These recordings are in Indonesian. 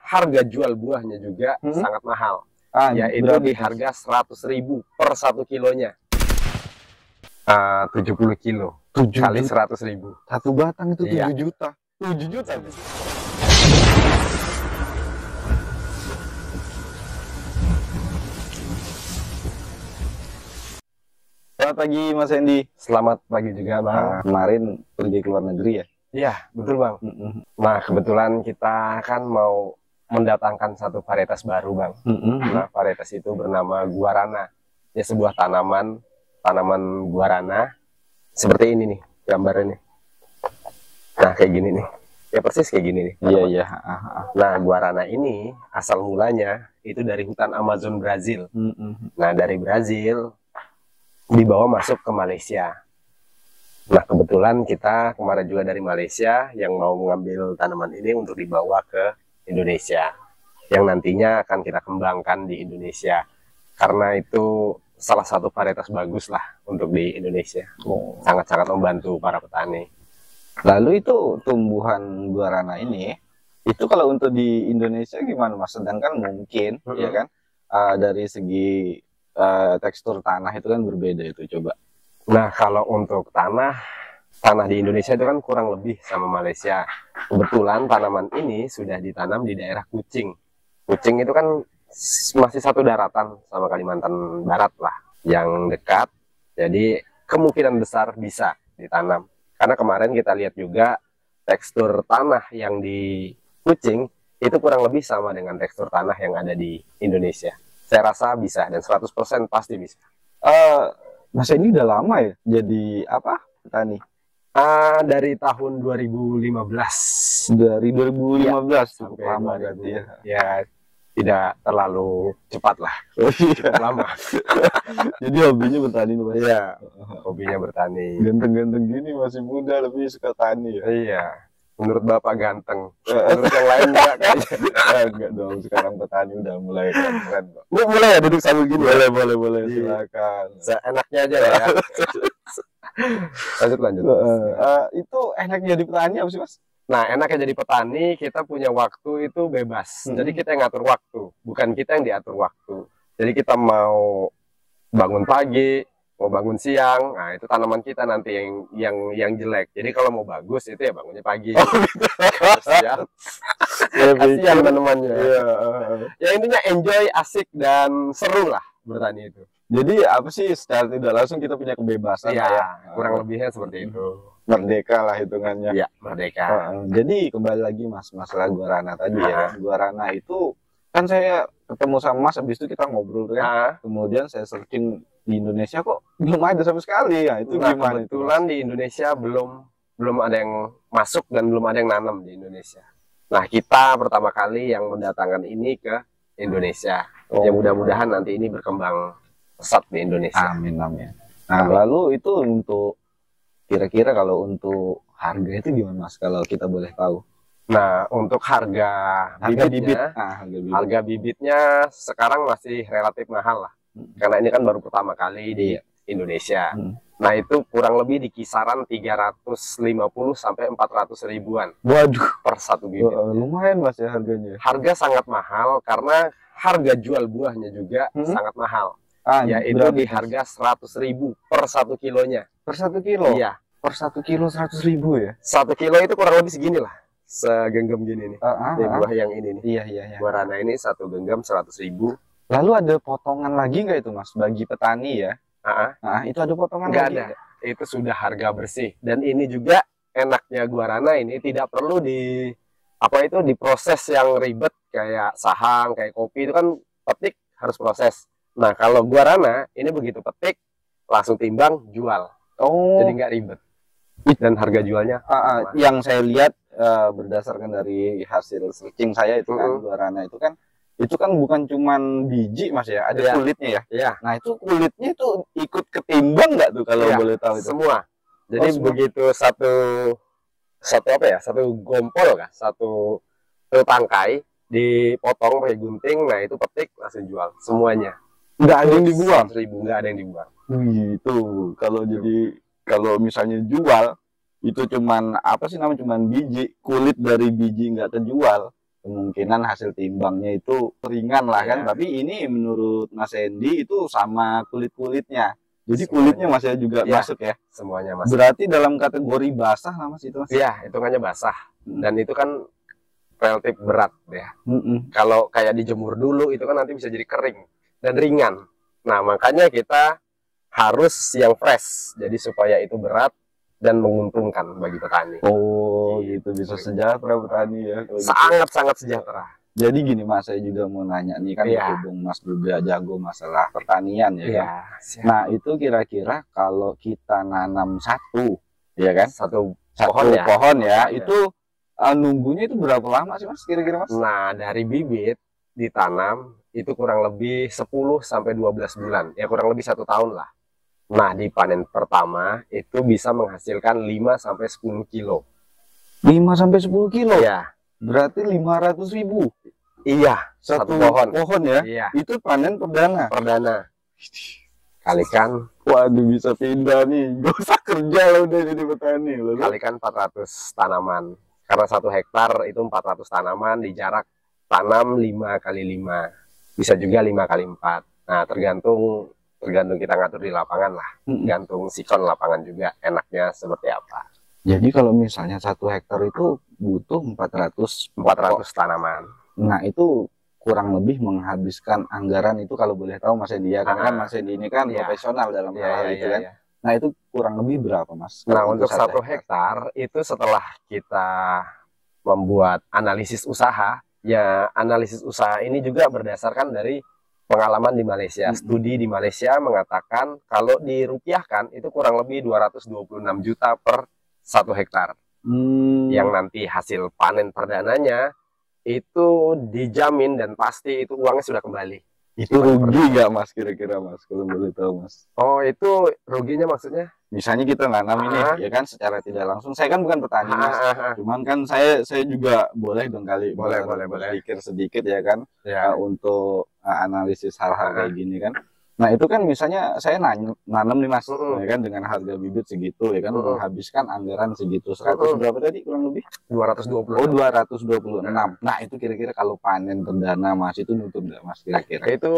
harga jual buahnya juga sangat mahal. Yaitu di harga 100.000 per 1 kilonya. 70 kilo 7 kali juta. 100.000. Satu batang itu 7 Iya. juta. 7 juta. Selamat pagi Mas Hendy. Selamat pagi juga Bang. Kemarin pergi ke luar negeri ya? Iya, betul Bang. Nah, kebetulan kita kan mau mendatangkan satu varietas baru Bang. Nah, varietas itu bernama guarana. Ya, sebuah tanaman guarana. Seperti ini nih gambarnya. Nah, kayak gini nih. Ya persis kayak gini nih. Iya. Nah, guarana ini asal mulanya itu dari hutan Amazon Brazil. Nah, dari Brazil dibawa masuk ke Malaysia. Nah, kebetulan kita kemarin juga dari Malaysia yang mau mengambil tanaman ini untuk dibawa ke Indonesia, yang nantinya akan kita kembangkan di Indonesia, karena itu salah satu varietas bagus lah untuk di Indonesia. Sangat-sangat membantu para petani. Lalu itu tumbuhan guarana ini, itu kalau untuk di Indonesia gimana Mas? Sedangkan mungkin ya kan dari segi tekstur tanah itu kan berbeda itu, coba. Nah, kalau untuk tanah di Indonesia itu kan kurang lebih sama Malaysia. Kebetulan tanaman ini sudah ditanam di daerah Kuching. Kuching itu kan masih satu daratan sama Kalimantan Barat lah, yang dekat. Jadi kemungkinan besar bisa ditanam. Karena kemarin kita lihat juga tekstur tanah yang di Kuching itu kurang lebih sama dengan tekstur tanah yang ada di Indonesia. Saya rasa bisa, dan 100% pasti bisa. Mas ini udah lama ya jadi apa, petani? Dari tahun 2015. Dari 2015 sampai lama berarti ya. Ya, tidak terlalu cepat lah. Cukup lama. Jadi hobinya bertani Mas. Iya, hobinya bertani. Ganteng-ganteng gini masih muda lebih suka tani ya. Iya. Menurut Bapak ganteng. Menurut yang lain enggak kayaknya. Enggak dong, sekarang petani udah mulai keren kok. Mulai ya duduk sambil gini. Boleh silakan. Enaknya aja lah ya. Lanjut. Itu enak jadi petani apa sih Mas? Nah, enaknya jadi petani, kita punya waktu itu bebas. Jadi kita yang ngatur waktu, bukan kita yang diatur waktu. Jadi kita mau bangun pagi, mau bangun siang, nah itu tanaman kita nanti yang jelek. Jadi kalau mau bagus itu ya bangunnya pagi. Kasihan tanamannya. Ya intinya enjoy, asik, dan seru lah bertani itu. Jadi apa sih, secara tidak langsung kita punya kebebasan ya, kurang lebihnya seperti itu. Merdeka lah hitungannya. Iya, merdeka. Jadi kembali lagi Mas, masalah guarana tadi ya. Guarana itu kan saya ketemu sama Mas, habis itu kita ngobrol kan. Kemudian saya searching di Indonesia kok belum ada sama sekali ya. Itu gimana? Kebetulan di Indonesia belum ada yang masuk dan belum ada yang nanam di Indonesia. Nah, kita pertama kali yang mendatangkan ini ke Indonesia. Ya mudah-mudahan nanti ini berkembang pesat di Indonesia. Amin. Nah, lalu itu untuk kira-kira kalau untuk harga itu gimana Mas, kalau kita boleh tahu? Nah, untuk harga bibitnya sekarang masih relatif mahal lah. Karena ini kan baru pertama kali di Indonesia. Nah, itu kurang lebih di kisaran 350 sampai 400 ribuan. Waduh, per satu bibit. Lumayan Mas ya harganya. Harga sangat mahal karena harga jual buahnya juga sangat mahal. Yaitu di harga 100.000 per 1 kilonya. Per 1 kilo? Iya. Per 1 kilo 100.000 ya? 1 kilo itu kurang lebih segini lah. Segenggam gini nih. Buah yang ini nih. Iya. Guarana ini 1 genggam 100.000. Lalu ada potongan lagi nggak itu Mas, bagi petani ya? Itu ada potongan nggak lagi? Ada. Itu sudah harga bersih. Dan ini juga enaknya guarana ini tidak perlu diproses yang ribet kayak sahang, kayak kopi itu kan petik harus proses. Nah, kalau guarana ini begitu petik langsung timbang jual. Jadi nggak ribet. Dan harga jualnya yang saya lihat berdasarkan dari hasil searching saya itu kan guarana itu kan bukan cuman biji Mas ya, ada kulitnya ya. Nah, itu kulitnya itu ikut ketimbang nggak tuh kalau boleh tahu itu? Semua. Jadi begitu satu gompol kah, satu tangkai dipotong pakai gunting, nah itu petik langsung jual semuanya. Nggak ada yang dibuang? 100.000, nggak ada yang dibuang. Gitu. Kalau misalnya jual itu cuman cuman biji, kulit dari biji nggak terjual. kemungkinan hasil timbangnya itu ringan lah kan. Tapi ini menurut Mas Hendy itu sama kulit-kulitnya. Jadi kulitnya Mas ya juga masuk ya? Semuanya masuk. Berarti dalam kategori basah lah Mas itu Mas? Iya, hitungannya basah. Dan itu kan relatif berat ya. Kalau kayak dijemur dulu itu kan nanti bisa jadi kering dan ringan. Nah, makanya kita harus yang fresh. Jadi supaya itu berat dan menguntungkan bagi petani. Oh, gitu bisa sejahtera petani ya. Sangat-sangat sejahtera. Jadi gini Mas, saya juga mau nanya nih kan, berhubung Mas juga jago masalah pertanian ya kan. Nah, itu kira-kira kalau kita nanam satu, ya kan? Satu pohon ya, itu nunggunya itu berapa lama sih Mas kira-kira Mas? Nah, dari bibit ditanam itu kurang lebih 10 sampai 12 bulan. Ya kurang lebih 1 tahun lah. Nah, di panen pertama itu bisa menghasilkan 5 sampai 10 kilo. 5 sampai 10 kilo? Iya. Berarti 500.000. Iya, satu pohon. Pohon ya? Iya. Itu panen perdana. Perdana. Kalikan, waduh bisa pindah nih. Gak usah kerja lah udah jadi petani. Kalikan 400 tanaman. Karena 1 hektar itu 400 tanaman di jarak tanam 5 kali 5. Bisa juga 5 kali 4. Nah, tergantung kita ngatur di lapangan lah. Gantung sikon lapangan juga enaknya seperti apa. Jadi kalau misalnya 1 hektar itu butuh 400 tanaman. Nah, itu kurang lebih menghabiskan anggaran itu kalau boleh tahu Mas Hendy ya. Karena kan Mas Hendy ini kan profesional dalam hal itu kan. Nah, itu kurang lebih berapa Mas? Nah, untuk 1 hektar itu setelah kita membuat analisis usaha, ya analisis usaha ini juga berdasarkan dari pengalaman di Malaysia. Studi di Malaysia mengatakan kalau dirupiahkan itu kurang lebih 226 juta per 1 hektar. Yang nanti hasil panen perdananya itu dijamin dan pasti itu uangnya sudah kembali. Itu rugi nggak Mas kira-kira Mas kalau boleh tahu Mas? Oh, itu ruginya maksudnya? Misalnya kita nanam ini ya kan secara tidak langsung. Saya kan bukan petani Mas. Cuman kan saya juga boleh dong kali boleh berpikir sedikit ya kan untuk analisis hal-hal kayak gini kan. Nah, itu kan misalnya saya nanam nih Mas ya kan dengan harga bibit segitu ya kan menghabiskan anggaran segitu 100 berapa tadi kurang lebih 220. Oh, 226. Nah, itu kira-kira kalau panen perdana Mas itu nutup enggak Mas kira-kira? Itu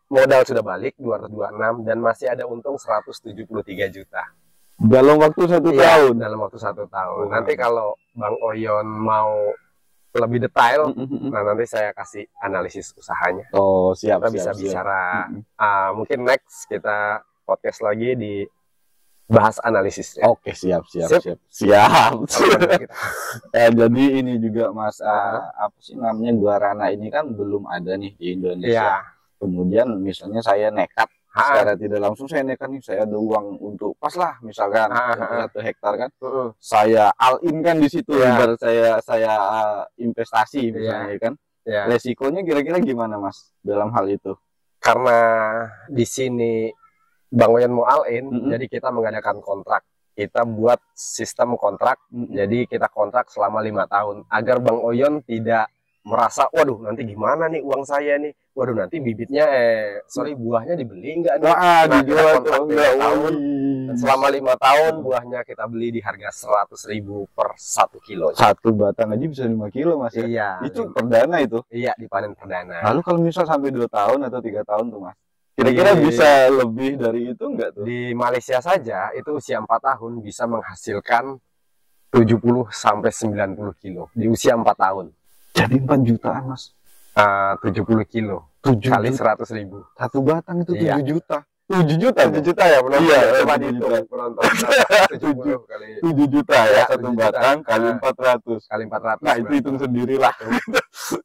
modal sudah balik 226 dan masih ada untung 173 juta. Dalam waktu 1 tahun. Dalam waktu 1 tahun. Nanti kalau Bang Oyon mau lebih detail, nah nanti saya kasih analisis usahanya. Oh, siap. Kita bisa bicara. Mungkin next kita podcast lagi di bahas analisis. Oke, siap. Jadi ini juga Mas, apa sih namanya, guarana ini kan belum ada nih di Indonesia. Kemudian misalnya saya nekat secara tidak langsung saya nekat nih, saya ada uang untuk pas lah misalkan 1 hektar kan, saya all in kan di situ, ibarat saya investasi misalnya kan. Resikonya kira-kira gimana Mas dalam hal itu? Karena di sini Bang Oyon mau all in, jadi kita mengadakan kontrak. Kita buat sistem kontrak, jadi kita kontrak selama 5 tahun agar Bang Oyon tidak merasa, waduh nanti gimana nih uang saya nih, waduh nanti bibitnya buahnya dibeli enggak nih? Dijual tahun. Dan selama 5 tahun buahnya kita beli di harga 100.000 per 1 kilo. 1 batang aja bisa 5 kilo Mas ya? Iya. Itu perdana itu? Iya, di panen perdana. Lalu kalau misal sampai 2 tahun atau 3 tahun tuh Mas, kira-kira bisa lebih dari itu enggak tuh? Di Malaysia saja itu usia 4 tahun bisa menghasilkan 70 sampai 90 kilo di usia 4 tahun. Jadi 4 jutaan Mas. 70 kilo 7 kali 100.000. 1 batang itu 7 juta. 7 juta ya penonton. Iya, coba dihitung penonton. 70 kali 7 juta ya, 1 batang kali 400. Kali 400. Nah, itu hitung sendirilah.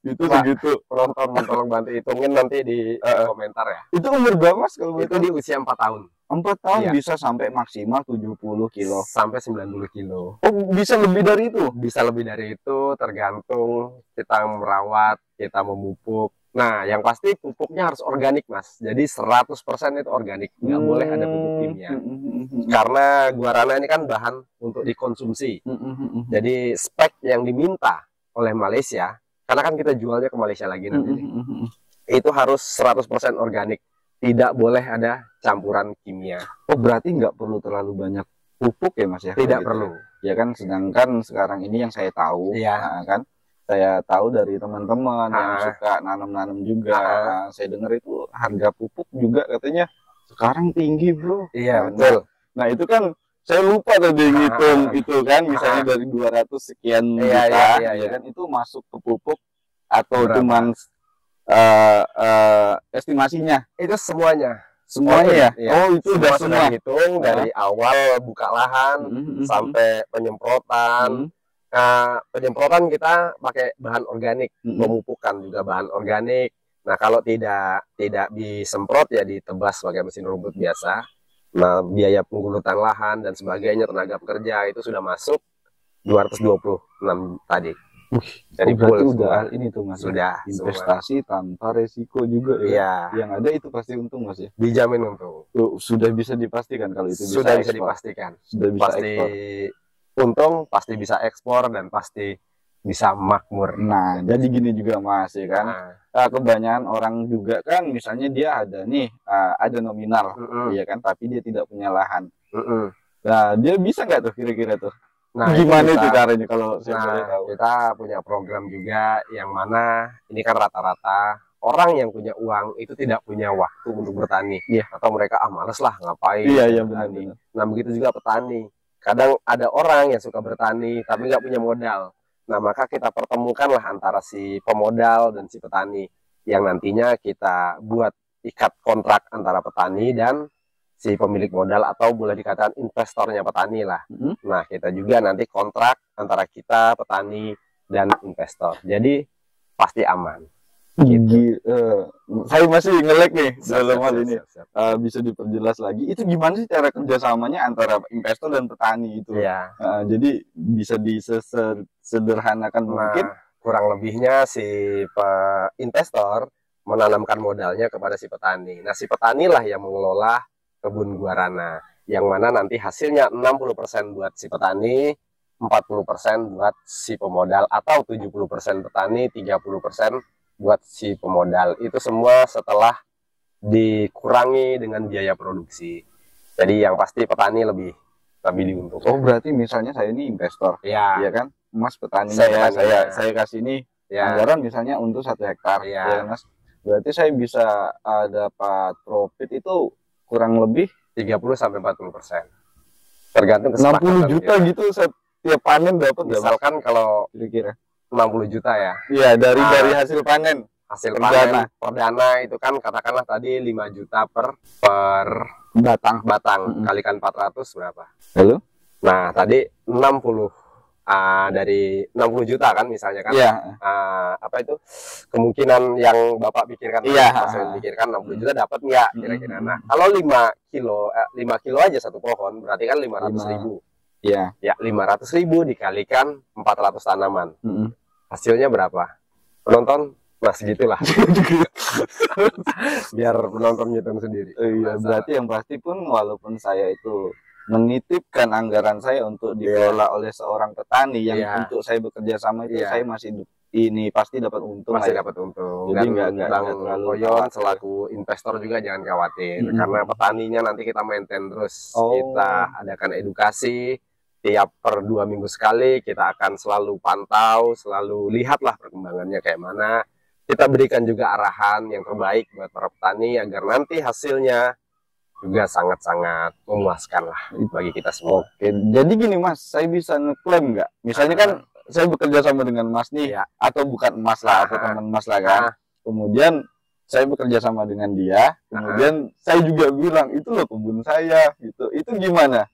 Itu segitu. Penonton tolong bantu hitungin nanti di komentar ya. Itu umur berapa Mas kalau itu di usia 4 tahun. 4 tahun bisa sampai maksimal 70 kilo sampai 90 kilo. Oh, bisa lebih dari itu? Bisa lebih dari itu, tergantung kita merawat, kita memupuk. Nah, yang pasti pupuknya harus organik Mas. Jadi 100% itu organik, nggak boleh ada pupuk kimia. Karena guarana ini kan bahan untuk dikonsumsi. Jadi spek yang diminta oleh Malaysia, karena kan kita jualnya ke Malaysia lagi nanti, itu harus 100% organik. Tidak boleh ada campuran kimia. Oh, berarti nggak perlu terlalu banyak pupuk ya Mas ya? Tidak perlu. Ya kan, sedangkan sekarang ini yang saya tahu, kan saya tahu dari teman-teman yang suka nanam-nanam juga. Saya dengar itu harga pupuk juga katanya sekarang tinggi, bro. Iya, betul. Nah itu kan saya lupa tadi ngitung itu kan, misalnya dari 200 sekian juta, ya kan, itu masuk ke pupuk atau cuman estimasinya? Itu semuanya. Semuanya ya? Oh, itu udah semua hitung dari awal buka lahan sampai penyemprotan. Penyemprotan kita pakai bahan organik, pemupukan juga bahan organik. Nah, kalau tidak disemprot ya ditebas pakai mesin rumput biasa. Nah, biaya penggulutan lahan dan sebagainya, tenaga pekerja itu sudah masuk 226 tadi. Jadi berarti udah ini tuh Mas, sudah investasi semua tanpa resiko juga ya. Yang ada itu pasti untung Mas ya. Dijamin untung. Sudah bisa dipastikan kalau itu sudah bisa dipastikan. Sudah bisa pasti ekspor. Untung, pasti bisa ekspor dan pasti bisa makmur. Nah, jadi gini juga Mas ya kan. Kebanyakan orang juga kan misalnya dia ada nih ada nominal ya kan, tapi dia tidak punya lahan. Nah, dia bisa nggak tuh kira-kira tuh? Nah, gimana itu caranya kalau saya boleh tahu? Kita punya program juga yang mana ini kan rata-rata orang yang punya uang itu tidak punya waktu untuk bertani, atau mereka males lah ngapain. Iya benar. Nah, begitu juga petani. Kadang ada orang yang suka bertani tapi nggak punya modal. Nah, maka kita pertemukanlah antara si pemodal dan si petani, yang nantinya kita buat ikat kontrak antara petani dan si pemilik modal, atau boleh dikatakan investornya petani lah. Nah, kita juga nanti kontrak antara kita, petani, dan investor. Jadi pasti aman. Gitu. Saya masih ngelek nih dalam hal ini. Bisa diperjelas lagi. Itu gimana sih cara kerjasamanya antara investor dan petani itu? Jadi bisa disederhanakan mungkin. Kurang lebihnya si investor menanamkan modalnya kepada si petani. Nah, si petani lah yang mengelola kebun guarana, yang mana nanti hasilnya 60% buat si petani, 40% buat si pemodal, atau 70% petani, 30% buat si pemodal. Itu semua setelah dikurangi dengan biaya produksi. Jadi yang pasti petani lebih diuntungkan. Oh, berarti misalnya saya ini investor, ya kan, Mas petani, saya kasih ini anggaran misalnya untuk 1 hektar, ya Mas. Berarti saya bisa dapat profit itu kurang lebih 30-40%. Tergantung kesepakatan. 60 juta gitu setiap panen dapat. Misalkan kalau kira-kira 60 juta ya. Iya, dari hasil panen. Hasil panen perdana itu kan katakanlah tadi 5 juta per batang. Kalikan 400 berapa? Lalu? Nah, tadi 60 dari 60 juta kan misalnya kan. Apa itu kemungkinan yang Bapak pikirkan, pikirkan 60 juta dapat nggak kira-kira. Nah, kalau 5 kilo aja satu pohon berarti kan 500.000. Ya, 500.000 dikalikan 400 tanaman. Hasilnya berapa? Penonton segitulah. Biar penonton ngitung sendiri. Berarti yang pasti pun walaupun saya itu menitipkan anggaran saya untuk dikelola oleh seorang petani yang untuk saya bekerja sama itu, saya masih ini pasti dapat untung. Dapat untung. Jadi nggak terlalu Koyon selaku investor juga jangan khawatir, karena petaninya nanti kita maintain terus. Kita adakan edukasi tiap per 2 minggu sekali, kita akan selalu pantau, selalu lihatlah perkembangannya kayak mana. Kita berikan juga arahan yang terbaik buat para petani agar nanti hasilnya juga sangat-sangat memuaskan lah bagi kita semua. Oke, jadi gini Mas, saya bisa ngeklaim nggak? Misalnya kan saya bekerja sama dengan Mas nih, atau bukan Mas lah, atau teman Mas lah kan. Kemudian saya bekerja sama dengan dia, kemudian saya juga bilang itu loh kebun saya, gitu. Itu gimana?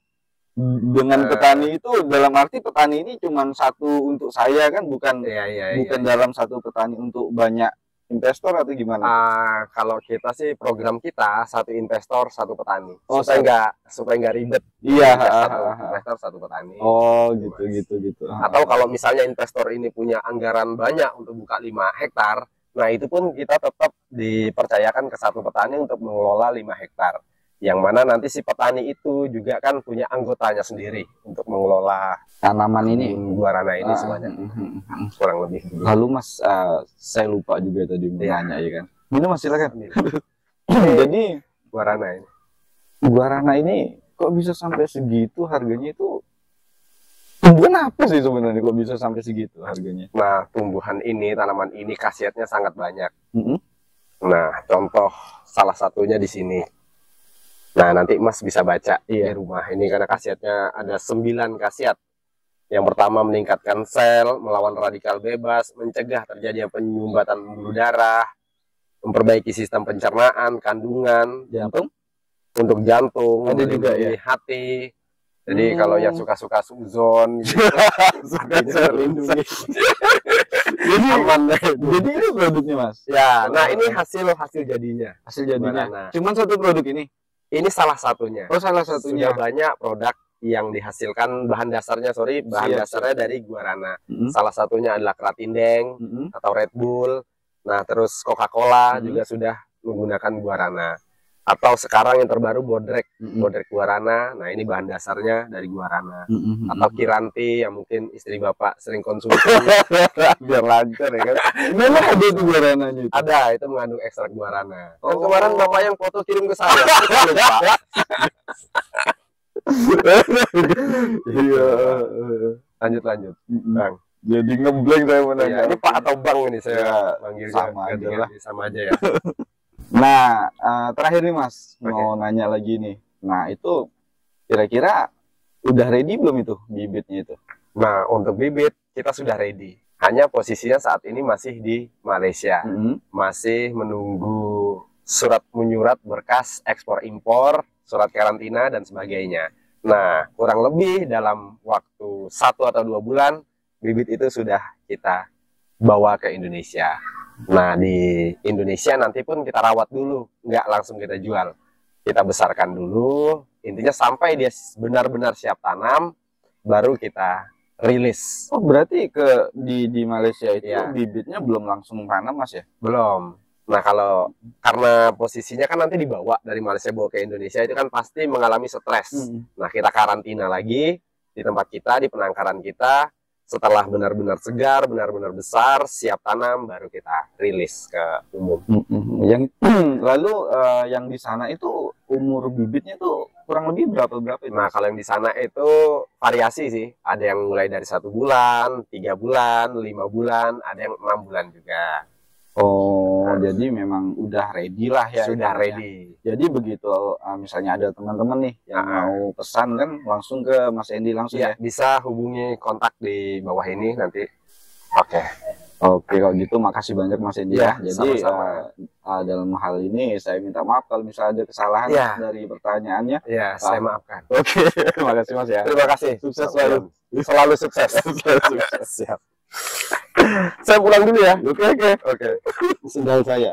Dengan petani itu dalam arti petani ini cuma satu untuk saya kan, bukan dalam satu petani untuk banyak investor atau gimana? Kalau kita sih program kita satu investor satu petani. Supaya nggak ribet. Satu investor satu petani. Gitu. Atau kalau misalnya investor ini punya anggaran banyak untuk buka 5 hektar, nah itu pun kita tetap dipercayakan ke satu petani untuk mengelola 5 hektar. Yang mana nanti si petani itu juga kan punya anggotanya sendiri untuk mengelola tanaman ini, guarana ini semuanya. Kurang lebih. Lalu Mas, saya lupa juga tadi menanya ya kan. Ini Mas silakan. Jadi guarana ini kok bisa sampai segitu harganya itu? Tumbuhan apa sih sebenarnya kok bisa sampai segitu harganya? Nah, tumbuhan ini, tanaman ini khasiatnya sangat banyak. Mm-mm. Nah, contoh salah satunya di sini. Nah, nanti Mas bisa baca di rumah ini karena khasiatnya ada 9 khasiat. Yang pertama, meningkatkan sel, melawan radikal bebas, mencegah terjadinya penyumbatan pembuluh darah, memperbaiki sistem pencernaan, kandungan, Jantung? untuk jantung, ada juga ya, hati. Jadi kalau yang suka-suka suzon gitu, terlindungi. Jadi aman. Jadi ini produknya Mas. Ya, nah ini hasil jadinya. Hasil jadinya. Guarana. Cuman satu produk ini. Ini salah satunya. Oh, salah satunya. Sudah banyak produk yang dihasilkan bahan dasarnya, dasarnya dari guarana. Salah satunya adalah Kratindeng atau Red Bull. Nah, terus Coca-Cola juga sudah menggunakan guarana. Atau sekarang yang terbaru Bodrek guarana. Nah, ini bahan dasarnya dari guarana. Atau Kiranti yang mungkin istri Bapak sering konsumsi biar lancar ya kan. Memang ada itu guarananya itu. Ada, itu mengandung ekstrak guarana. Kan kemarin Bapak yang foto kirim ke saya. Lupa. Iya. Lanjut. Bang. Jadi ngeblank saya menanya. Ini Pak atau Bang ini saya panggil sama aja ya. Nah, terakhir nih Mas, mau nanya lagi nih. Nah, itu kira-kira udah ready belum itu bibitnya itu? Nah, untuk bibit kita sudah ready. Hanya posisinya saat ini masih di Malaysia. Masih menunggu surat menyurat berkas ekspor impor, surat karantina dan sebagainya. Nah, kurang lebih dalam waktu 1 atau 2 bulan bibit itu sudah kita bawa ke Indonesia. Nah, di Indonesia nanti pun kita rawat dulu, nggak langsung kita jual. Kita besarkan dulu, intinya sampai dia benar-benar siap tanam, baru kita rilis. Oh, berarti di Malaysia itu bibitnya belum langsung tanam Mas ya? Belum. Nah, karena posisinya kan nanti dibawa dari Malaysia bawa ke Indonesia, itu kan pasti mengalami stres. Nah, kita karantina lagi di tempat kita, di penangkaran kita. Setelah benar-benar segar, benar-benar besar, siap tanam, baru kita rilis ke umum. Yang lalu yang di sana itu umur bibitnya tuh kurang lebih berapa itu? Nah, kalau yang di sana itu variasi sih. Ada yang mulai dari 1 bulan, 3 bulan, 5 bulan, ada yang 6 bulan juga. Oh, jadi memang udah ready lah ya. Sudah ready. Jadi begitu misalnya ada teman-teman nih yang mau pesan kan langsung ke Mas Endi langsung ya? Bisa hubungi kontak di bawah ini nanti. Oke, kalau gitu makasih banyak Mas Endi ya. Jadi dalam hal ini saya minta maaf kalau misalnya ada kesalahan dari pertanyaannya. Ya, saya maafkan. Oke, makasih Mas ya. Terima kasih. Sukses selalu. Selalu sukses. Siap. Saya pulang dulu ya. Oke. Oke. Sendal saya.